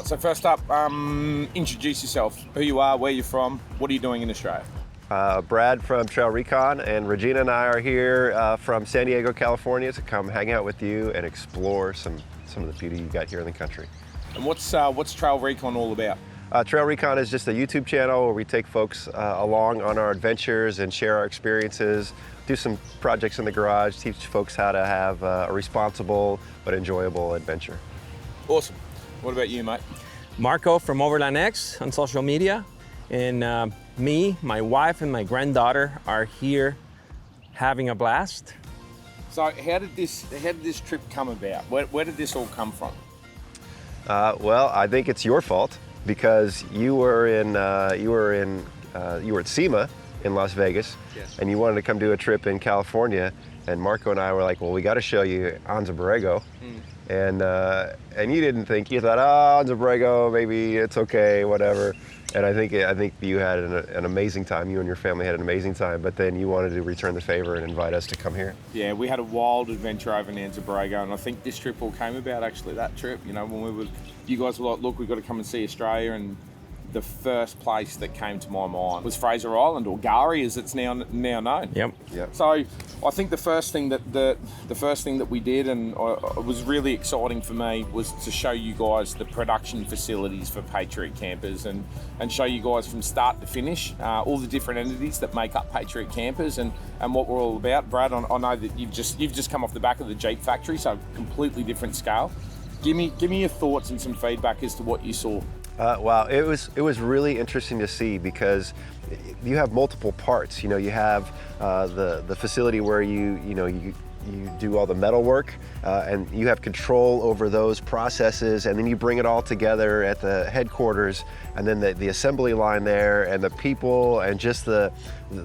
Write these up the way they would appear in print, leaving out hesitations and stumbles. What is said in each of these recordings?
So first up, introduce yourself, who you are, where you're from, what are you doing in Australia? Brad from TrailRecon, and Regina and I are here from San Diego, California to come hang out with you and explore some of the beauty you got here in the country. And what's TrailRecon all about? TrailRecon is just a YouTube channel where we take folks along on our adventures and share our experiences, do some projects in the garage, teach folks how to have a responsible but enjoyable adventure. Awesome. What about you, mate? Marco from OVRLNDX on social media, and me, my wife, and my granddaughter are here having a blast. So how did this trip come about? Where did this all come from? Well, I think it's your fault because you were at SEMA in Las Vegas, yes, and you wanted to come do a trip in California, and Marco and I were like, well, we got to show you Anza Borrego. And you didn't think, you thought, oh, Anza Borrego, maybe it's okay, whatever. And I think you had an amazing time. You and your family had an amazing time, but then you wanted to return the favor and invite us to come here. Yeah, we had a wild adventure over in Anza Borrego, and I think this trip all came about actually that trip. You know, when you guys were like, look, we've got to come and see Australia, and the first place that came to my mind was Fraser Island, or Gari as it's now known. Yep. So I think the first thing that we did, and it was really exciting for me, was to show you guys the production facilities for Patriot Campers and show you guys from start to finish all the different entities that make up Patriot Campers and what we're all about. Brad, I know that you've just come off the back of the Jeep factory, so completely different scale. Give me your thoughts and some feedback as to what you saw. Wow, it was really interesting to see because you have multiple parts. You know, you have the facility where you do all the metal work, and you have control over those processes, and then you bring it all together at the headquarters, and then the assembly line there, and the people, and just the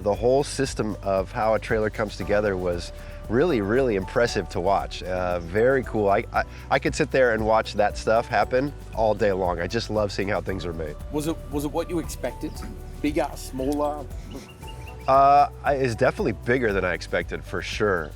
whole system of how a trailer comes together was really, really impressive to watch. Very cool. I could sit there and watch that stuff happen all day long. I just love seeing how things are made. Was it what you expected? Bigger, smaller? It's definitely bigger than I expected, for sure.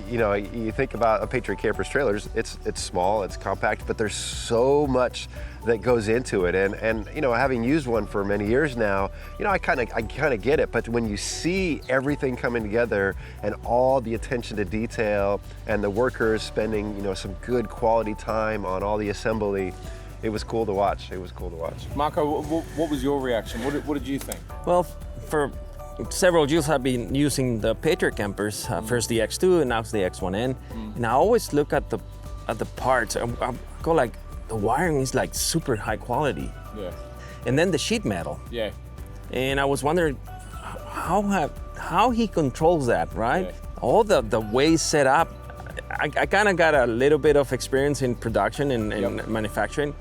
You know, you think about a Patriot Campers trailers, it's small, it's compact, but there's so much that goes into it. And you know, having used one for many years now, you know, I kind of get it. But when you see everything coming together and all the attention to detail and the workers spending, you know, some good quality time on all the assembly, it was cool to watch. It was cool to watch. Marco, what was your reaction? What did you think? Well, for several years I've been using the Patriot Campers, first the X2 and now it's the X1N, and I always look at the parts. I go like, the wiring is like super high quality. Yeah. And then the sheet metal. Yeah. And I was wondering how he controls that, right? Yeah. All the ways set up. I kind of got a little bit of experience in production and manufacturing.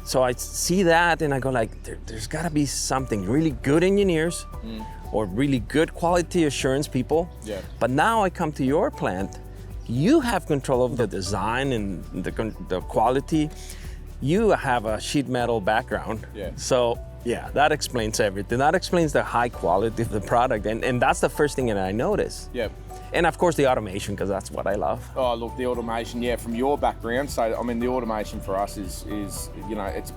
So I see that and I go like, there's gotta be something, really good engineers or really good quality assurance people. Yeah. But now I come to your plant, you have control of the design and the quality. You have a sheet metal background. Yeah. So yeah, that explains everything. That explains the high quality of the product. And that's the first thing that I noticed. Yeah. And of course the automation, because that's what I love. Oh, look, the automation, yeah, from your background. So, I mean, the automation for us is you know, it's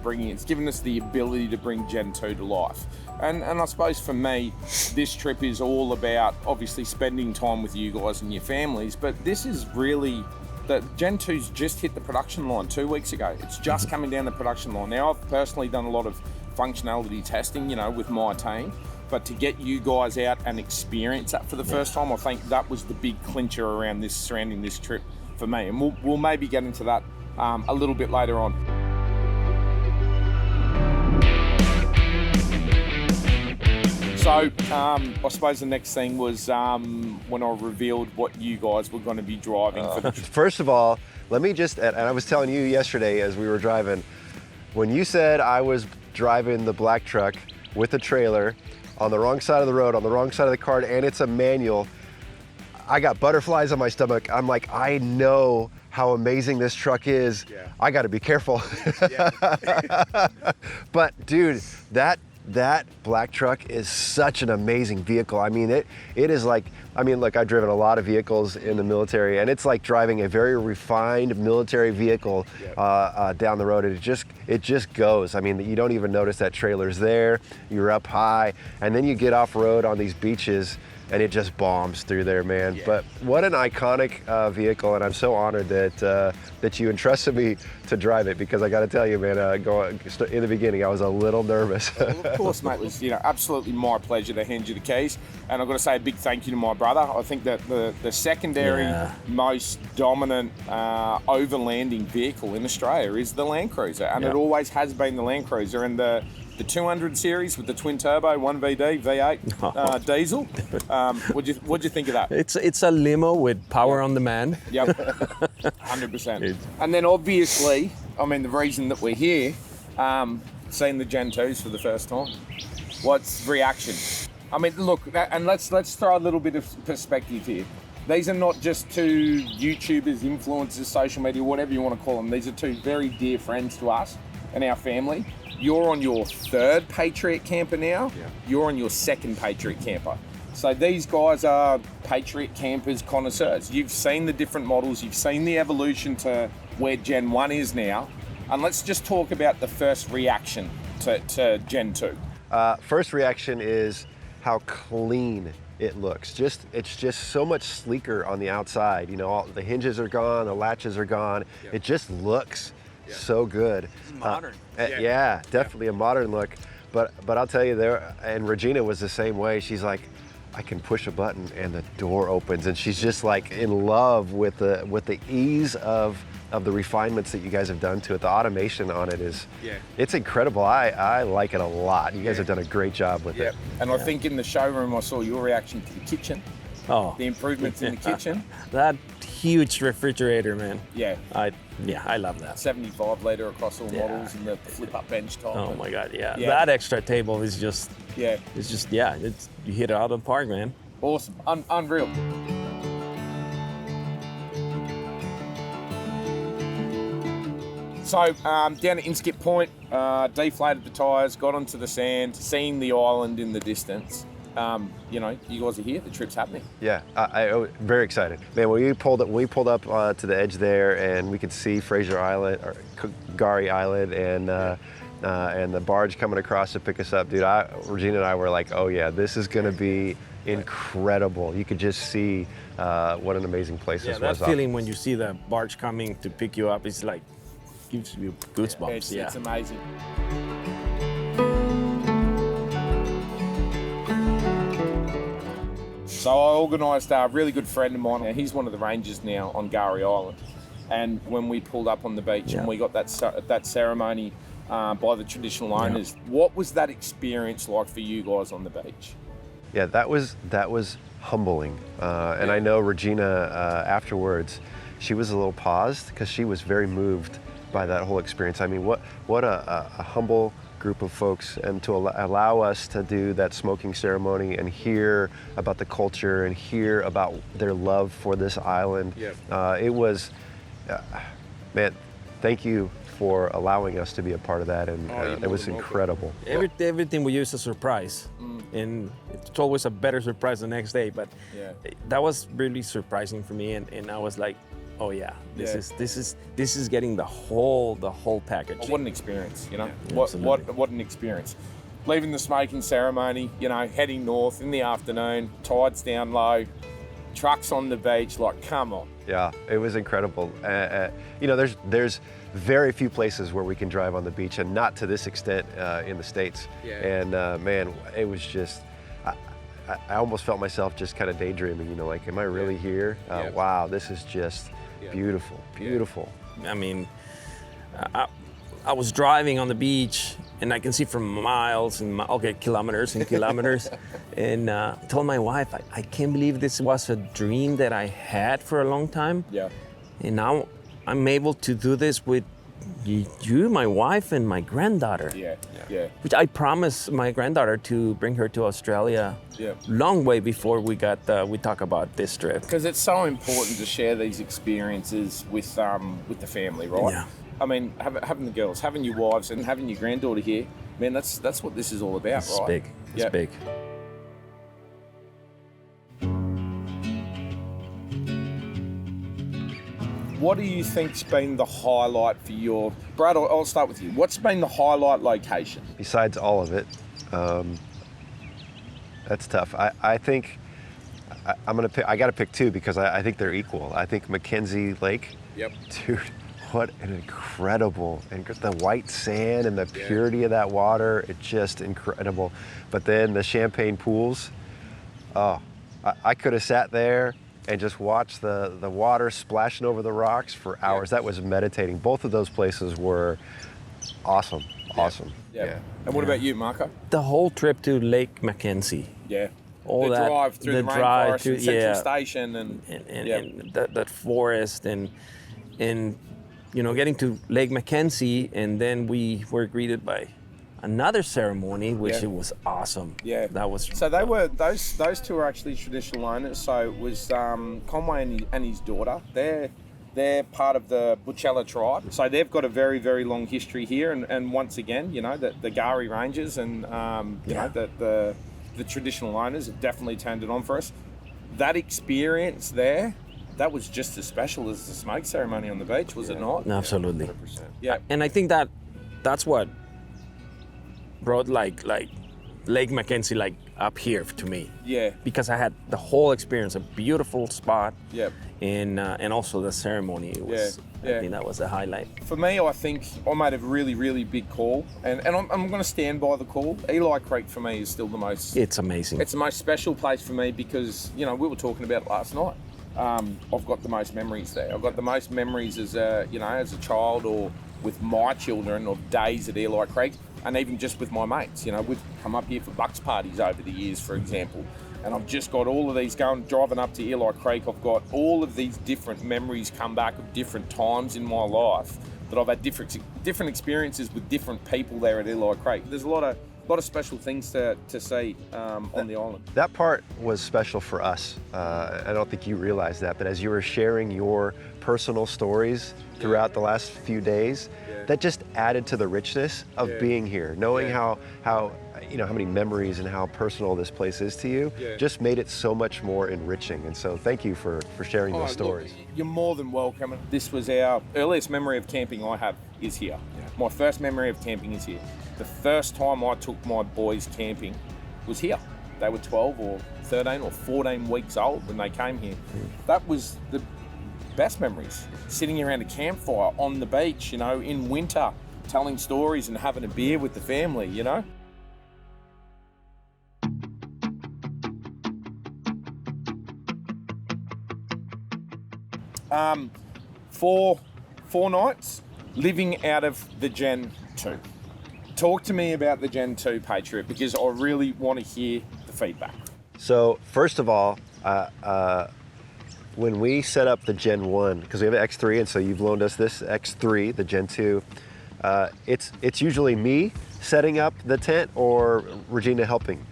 giving us the ability to bring Gen 2 to life. And I suppose for me, this trip is all about obviously spending time with you guys and your families, but this is really, the Gen 2's just hit the production line 2 weeks ago. It's just coming down the production line. Now, I've personally done a lot of functionality testing, you know, with my team, but to get you guys out and experience that for the first time, I think that was the big clincher surrounding this trip for me. And we'll maybe get into that a little bit later on. So I suppose the next thing was when I revealed what you guys were going to be driving for the trip. First of all, let me just, and I was telling you yesterday as we were driving, when you said I was driving the black truck with a trailer on the wrong side of the road, on the wrong side of the cart, and it's a manual, I got butterflies on my stomach. I'm like, I know how amazing this truck is. Yeah. I got to be careful. Yeah. But dude, that that black truck is such an amazing vehicle. I mean, it is like, I mean, look, I've driven a lot of vehicles in the military, and it's like driving a very refined military vehicle down the road. It just goes. I mean, you don't even notice that trailer's there. You're up high, and then you get off road on these beaches, and it just bombs through there, man. Yeah. But what an iconic vehicle, and I'm so honored that you entrusted me to drive it, because I got to tell you, man, in the beginning, I was a little nervous. Well, of course, mate. It was absolutely my pleasure to hand you the keys, and I've got to say a big thank you to my brother. I think that the secondary most dominant overlanding vehicle in Australia is the Land Cruiser, and it always has been the Land Cruiser. And the 200 series with the twin turbo 1VD V8 diesel. What'd you think of that? It's a limo with power on demand. Yep, 100%. And then obviously, I mean, the reason that we're here, seeing the Gen 2s for the first time. What's reaction? I mean, look, and let's throw a little bit of perspective here. These are not just two YouTubers, influencers, social media, whatever you want to call them. These are two very dear friends to us and our family. You're on your third Patriot camper now. Yeah. You're on your second Patriot camper. So these guys are Patriot Campers connoisseurs. You've seen the different models. You've seen the evolution to where Gen 1 is now. And let's just talk about the first reaction to Gen 2. First reaction is how clean it looks. It's just so much sleeker on the outside. You know, all the hinges are gone, the latches are gone. Yep. It just looks so good. It's modern. Yeah, definitely a modern look. But I'll tell you, and Regina was the same way. She's like, I can push a button and the door opens, and she's just like in love with the ease of the refinements that you guys have done to it. The automation on it it's incredible. I like it a lot. You guys have done a great job with it. And I think in the showroom I saw your reaction to the kitchen. Oh, the improvements in the kitchen. That huge refrigerator, man. Yeah. I love that. 75 litre across all models, and the flip up bench top. Oh my God, that extra table is just, you hit it out of the park, man. Awesome, unreal. So down at Inskip Point, deflated the tyres, got onto the sand, seen the island in the distance. You guys are here, the trip's happening. Yeah, I very excited. Man, when we pulled up to the edge there, and we could see Fraser Island, or Gari Island, and the barge coming across to pick us up, dude, Regina and I were like, oh yeah, this is gonna be incredible. You could just see what an amazing place this was. That feeling when you see the barge coming to pick you up, it's like, gives you goosebumps. It's amazing. So I organised a really good friend of mine. He's one of the rangers now on Gari Island. And when we pulled up on the beach and we got that ceremony by the traditional owners, what was that experience like for you guys on the beach? Yeah, that was humbling. And I know Regina afterwards, she was a little paused because she was very moved by that whole experience. I mean, what a humble group of folks, and to allow us to do that smoking ceremony and hear about the culture and hear about their love for this island. It was, man, thank you for allowing us to be a part of that, and it was incredible. Everything we use is a surprise, and it's always a better surprise the next day, but that was really surprising for me, and I was like, oh yeah, this is getting the whole package. What an experience, what an experience. Leaving the smoking ceremony, heading north in the afternoon, tides down low, trucks on the beach, like, come on. Yeah, it was incredible. There's very few places where we can drive on the beach, and not to this extent in the States. And man, it was just, I almost felt myself just kind of daydreaming, like, am I really here? Wow, this is just beautiful. I mean, I was driving on the beach, and I can see from miles and kilometers and kilometers. And I told my wife, I can't believe this was a dream that I had for a long time. Yeah. And now I'm able to do this with you, my wife, and my granddaughter. Yeah. Which I promised my granddaughter to bring her to Australia long way before we talk about this trip. Because it's so important to share these experiences with the family, right? Yeah. I mean, having the girls, having your wives, and having your granddaughter here, Man, that's what this is all about, It's right? big. It's Yep. big. What do you think's been the highlight for your... Brad, I'll start with you. What's been the highlight location? Besides all of it, that's tough. I think I'm gonna pick. I got to pick two because I think they're equal. I think McKenzie Lake. Yep. Dude, what an incredible, and the white sand and the purity of that water, it's just incredible. But then the champagne pools, oh, I could have sat there and just watched the water splashing over the rocks for hours. That was meditating. Both of those places were awesome, awesome. Yeah. And what about you, Marco? The whole trip to Lake McKenzie. Yeah. All the that, drive through the drive rainforest to- and Central yeah. Station and and that forest and you know, getting to Lake McKenzie, and then we were greeted by another ceremony, which Yeah. it was awesome. Yeah. That was. So they were those two are actually traditional owners. So it was Conway and his daughter. They're part of the Butchella tribe. So they've got a very, very long history here. And once again, you know, the Gari Rangers and you know the traditional owners have definitely turned it on for us. That experience there, that was just as special as the smoke ceremony on the beach, was it not? Absolutely. 100%. Yeah. And I think that's what brought like Lake McKenzie like up here to me. Yeah. Because I had the whole experience, a beautiful spot. Yeah. And also the ceremony. It was, Yeah. I think that was the highlight. For me, I think I made a really, really big call, and I'm going to stand by the call. Eli Creek for me is still the most. It's amazing. It's the most special place for me because, you know, we were talking about it last night. I've got the most memories there. I've got the most memories as a child or with my children of days at Eli Creek, and even just with my mates. You know, we've come up here for bucks parties over the years, for example. And I've just got all of these driving up to Eli Creek. I've got all of these different memories come back of different times in my life that I've had different experiences with different people there at Eli Creek. There's a lot of special things to see on the island. That part was special for us. I don't think you realized that, but as you were sharing your personal stories throughout the last few days, that just added to the richness of being here. Knowing how you know how many memories and how personal this place is to you, just made it so much more enriching. And so thank you for sharing those stories. Look, you're more than welcome. This was our earliest memory of camping I have is here. My first memory of camping is here. The first time I took my boys camping was here. They were 12 or 13 or 14 weeks old when they came here. That was the best memories. Sitting around a campfire on the beach, you know, in winter, telling stories and having a beer with the family, you know. Four nights living out of the Gen 2. Talk to me about the Gen 2, Patriot, because I really want to hear the feedback. So first of all, when we set up the Gen 1, because we have an X3, and so you've loaned us this X3, the Gen 2, it's usually me setting up the tent or Regina helping.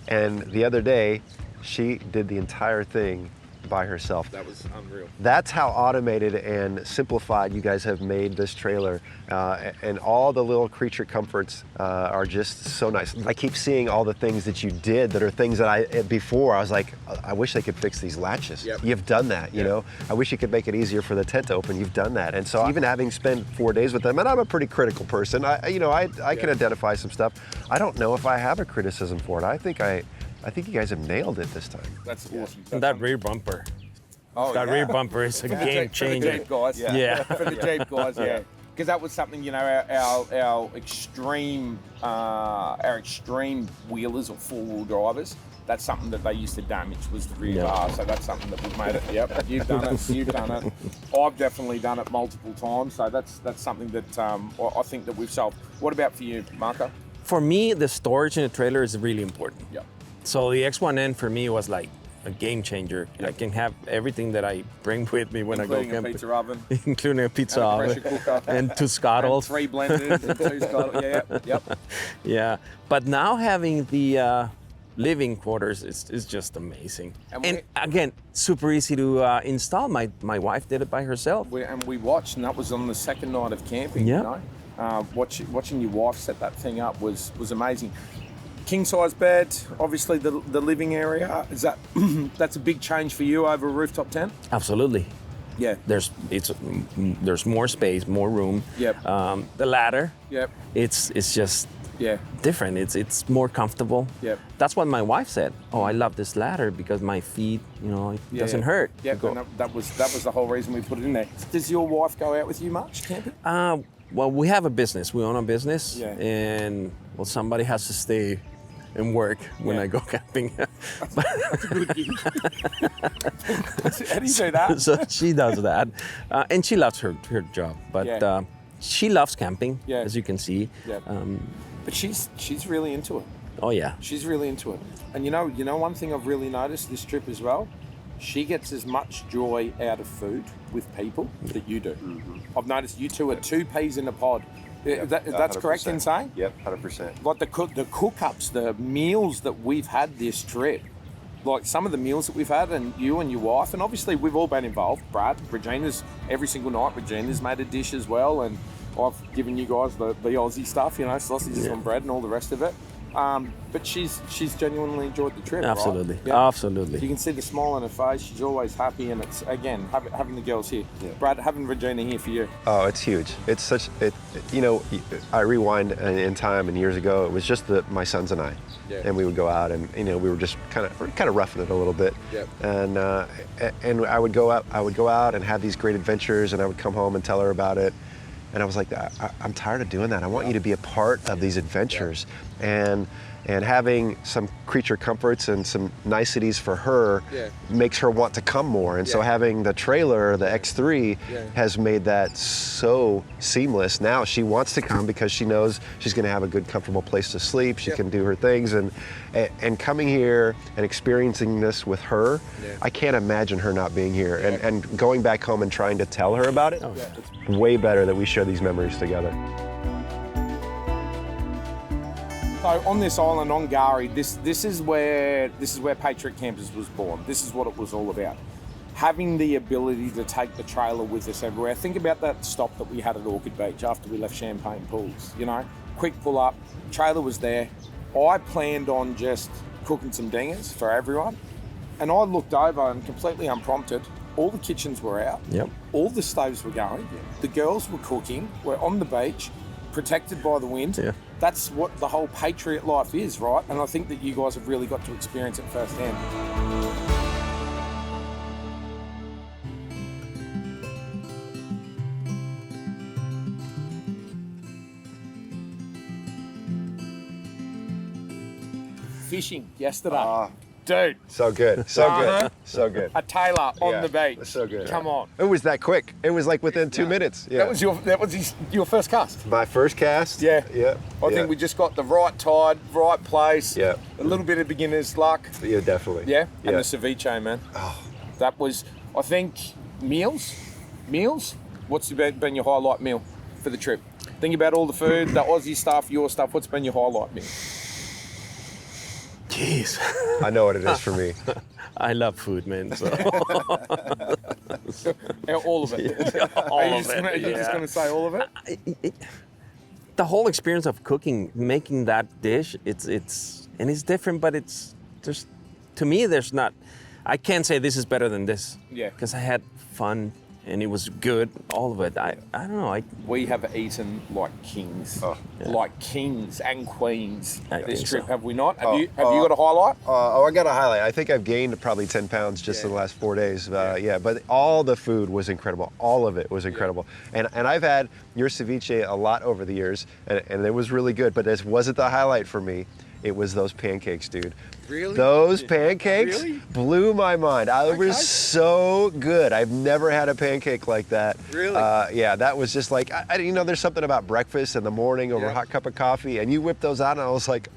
And the other day, she did the entire thing by herself. That was unreal. That's how automated and simplified you guys have made this trailer, and all the little creature comforts are just so nice. I keep seeing all the things that you did that are things that before I was like, I wish they could fix these latches. Yep. You've done that, you know? I wish you could make it easier for the tent to open. You've done that. And so even having spent 4 days with them, and I'm a pretty critical person, I can identify some stuff. I don't know if I have a criticism for it. I think you guys have nailed it this time. That's awesome. And that rear bumper. Oh, That rear bumper is a game For the changer. Jeep guys. Yeah. For the Jeep guys, yeah. Because that was something, you know, our extreme wheelers or four-wheel drivers, that's something that they used to damage was the rear bar. So that's something that we've made it. Yep, you've done it. You've done it. I've definitely done it multiple times. So that's something that I think that we've solved. What about for you, Marco? For me, the storage in the trailer is really important. Yeah. So the X1N for me was like a game changer. I can have everything that I bring with me when I go Including a camping. pizza oven. Including a pizza And a oven. pressure cooker. And 2 scuttles. And 3 blenders and 2 scuttles. Yep. Yeah, but now having the living quarters is just amazing. And again, super easy to install. My wife did it by herself. We watched, and that was on the second night of camping. Yeah. You know? Watching your wife set that thing up was amazing. King size bed, obviously the living area. Is that that's a big change for you over a rooftop tent? Absolutely. Yeah. There's more space, more room. Yep. The ladder. Yep. It's just Yeah. different. It's more comfortable. Yep. That's what my wife said. Oh, I love this ladder because my feet, it doesn't hurt. Yeah. That was the whole reason we put it in there. Does your wife go out with you much camping? Well, we have a business. We own a business. Yeah. And somebody has to stay and work when I go camping. That's a good gig. How do you do that? So she does that, and she loves her job. But she loves camping, as you can see. Yeah. But she's really into it. Oh yeah. She's really into it. And you know one thing I've really noticed this trip as well. She gets as much joy out of food with people that you do. Mm-hmm. I've noticed you two are two peas in a pod. Yep, that's 100%. Correct in saying? Yep, 100%. Like the cook-ups, the meals that we've had this trip, like some of the meals that we've had, and you and your wife, and obviously we've all been involved. Brad, Regina's, every single night, Regina's made a dish as well, and I've given you guys the Aussie stuff, sausages on bread and all the rest of it. But she's genuinely enjoyed the trip. Absolutely, right? Yeah. Absolutely. You can see the smile on her face. She's always happy, and it's again having the girls here. Yeah. Brad, having Regina here for you. Oh, it's huge. It's such I rewind in time, and years ago it was just my sons and I, and we would go out, and we were just kind of roughing it a little bit. Yep. And I would go out and have these great adventures, and I would come home and tell her about it. And I was like, I'm tired of doing that. I want you to be a part of these adventures. And having some creature comforts and some niceties for her makes her want to come more. And so having the trailer, the X3, has made that so seamless. Now she wants to come because she knows she's going to have a good, comfortable place to sleep. She can do her things. And coming here and experiencing this with her, I can't imagine her not being here. And going back home and trying to tell her about it, it's way better that we share these memories together. So on this island, on Gari, this is where Patriot Campers was born. This is what it was all about. Having the ability to take the trailer with us everywhere. Think about that stop that we had at Orchid Beach after we left Champagne Pools. Quick pull up, trailer was there. I planned on just cooking some dingers for everyone, and I looked over and completely unprompted, all the kitchens were out. Yep. All the stoves were going. The girls were cooking. We're on the beach, protected by the wind. Yeah. That's what the whole Patriot life is, right? And I think that you guys have really got to experience it firsthand. Fishing yesterday. Dude. So good, so good, so good. A tailor on the beach. So good. Come on. It was that quick. It was like within 2 minutes. Yeah. That was your first cast. My first cast. Yeah. Yeah. I think we just got the right tide, right place. Yeah. A little bit of beginner's luck. Yeah, definitely. Yeah. And the ceviche, man. Oh. That was, I think, meals. What's been your highlight meal for the trip? Think about all the food, the Aussie stuff, your stuff. What's been your highlight meal? Jeez. I know what it is for me. I love food, man. So. All of it. Are you just going to say all of it? The whole experience of cooking, making that dish, it's different, but to me, I can't say this is better than this. Yeah. Because I had fun and it was good, all of it. I don't know. We have eaten like kings, like kings and queens this trip, have we not? Have you got a highlight? I got a highlight. I think I've gained probably 10 pounds just in the last 4 days. But all the food was incredible. All of it was incredible. And I've had your ceviche a lot over the years, and it was really good, but this wasn't the highlight for me. It was those pancakes, dude. Really? Those pancakes blew my mind. It was so good. I've never had a pancake like that. Really? That was just like, there's something about breakfast in the morning over a hot cup of coffee, and you whip those out, and I was like,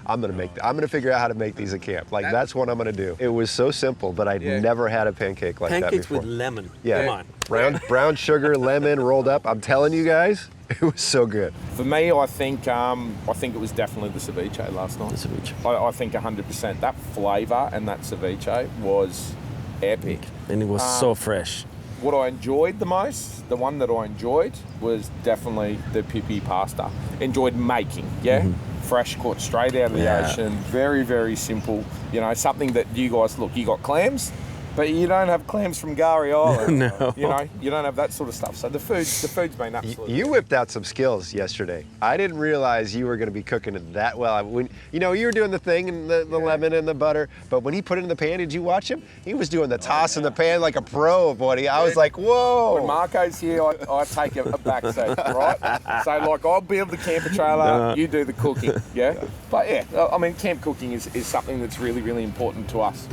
I'm gonna figure out how to make these at camp. Like, that's what I'm gonna do. It was so simple, but I'd never had a pancake like that before. Pancakes with lemon. Yeah. Come on. Brown sugar, lemon rolled up. I'm telling you guys, it was so good. For me, I think it was definitely the ceviche last night. The ceviche. I think 100%. That flavour and that ceviche was epic. And it was so fresh. what I enjoyed the most, the one that I enjoyed was definitely the pipi pasta. Enjoyed making, yeah? Fresh, caught straight out of the ocean, very, very simple. You know, something that you guys, look, you got clams, but you don't have clams from Gari Island. No. You know, you don't have that sort of stuff. So the food's been absolutely. You whipped out some skills yesterday. I didn't realize you were going to be cooking it that well. When, you know, you were doing the thing and the lemon and the butter, but when he put it in the pan, did you watch him? He was doing the toss in the pan like a pro, buddy. I was like, whoa. When Marco's here, I take a back seat, right? So like, I'll build the camper trailer, you do the cooking, yeah? But yeah, I mean, camp cooking is something that's really, really important to us.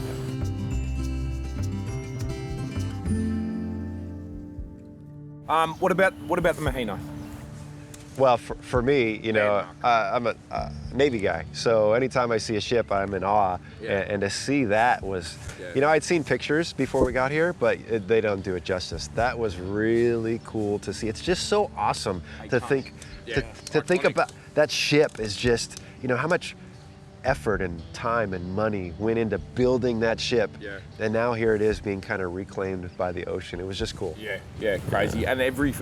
What about the Maheno? Well, for me, you know, I'm a Navy guy, so anytime I see a ship, I'm in awe. And to see that was, you know, I'd seen pictures before we got here, but they don't do it justice. That was really cool to see. It's just so awesome to think, to think about that ship is just, you know, how much effort and time and money went into building that ship, and now here it is being kind of reclaimed by the ocean. It was just cool. Yeah, crazy. And every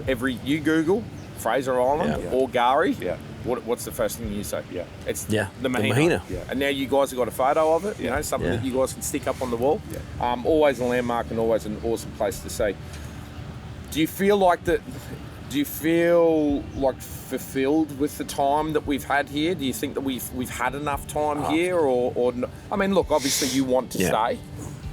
you Google Fraser Island or Gari, what's the first thing you say? It's the Maheno. And now you guys have got a photo of it, you know, something that you guys can stick up on the wall. Always a landmark and always an awesome place to see. Do you feel like fulfilled with the time that we've had here? Do you think that we've had enough time here, or I mean, look, obviously you want to stay,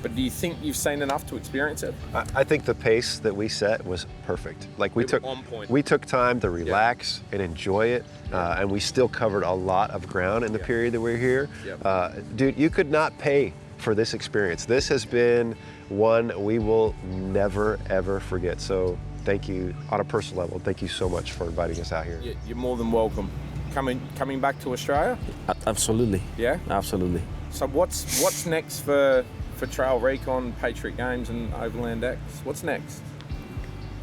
but do you think you've seen enough to experience it? I think the pace that we set was perfect. Like we took time to relax and enjoy it, and we still covered a lot of ground in the period that we were here. Dude, you could not pay for this experience. This has been one we will never ever forget. So thank you on a personal level. Thank you so much for inviting us out here. You're more than welcome. Coming back to Australia? Absolutely. Yeah? Absolutely. So what's next for TrailRecon, Patriot Games and OVRLNDX? What's next?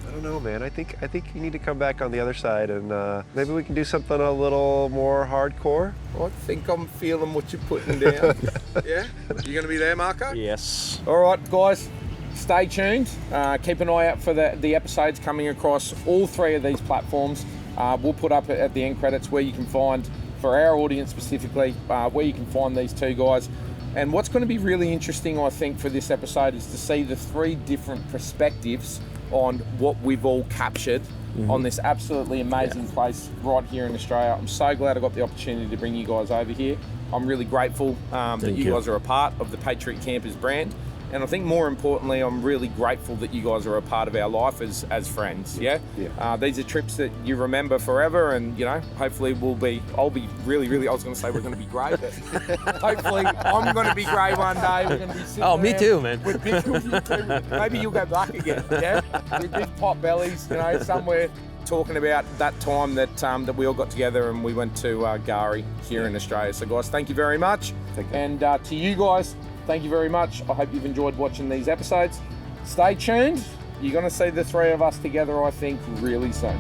I don't know, man. I think you need to come back on the other side and maybe we can do something a little more hardcore. I think I'm feeling what you're putting down. Yeah? You going to be there, Marco? Yes. All right, guys. Stay tuned. Keep an eye out for the episodes coming across all three of these platforms. We'll put up at the end credits where you can find, for our audience specifically, where you can find these two guys. And what's going to be really interesting, I think, for this episode is to see the three different perspectives on what we've all captured on this absolutely amazing place right here in Australia. I'm so glad I got the opportunity to bring you guys over here. I'm really grateful that you guys are a part of the Patriot Campers brand. And I think more importantly, I'm really grateful that you guys are a part of our life as friends, These are trips that you remember forever, and, you know, hopefully I'll be really, I was going to say we're going to be great, but hopefully I'm going to be great one day. We're going to be sitting me too, man. With big maybe you'll go back again, with big pot bellies, you know, somewhere talking about that time that we all got together and we went to Gari here in Australia. So guys, thank you very much. And to you guys, thank you very much. I hope you've enjoyed watching these episodes. Stay tuned. You're going to see the three of us together, I think, really soon.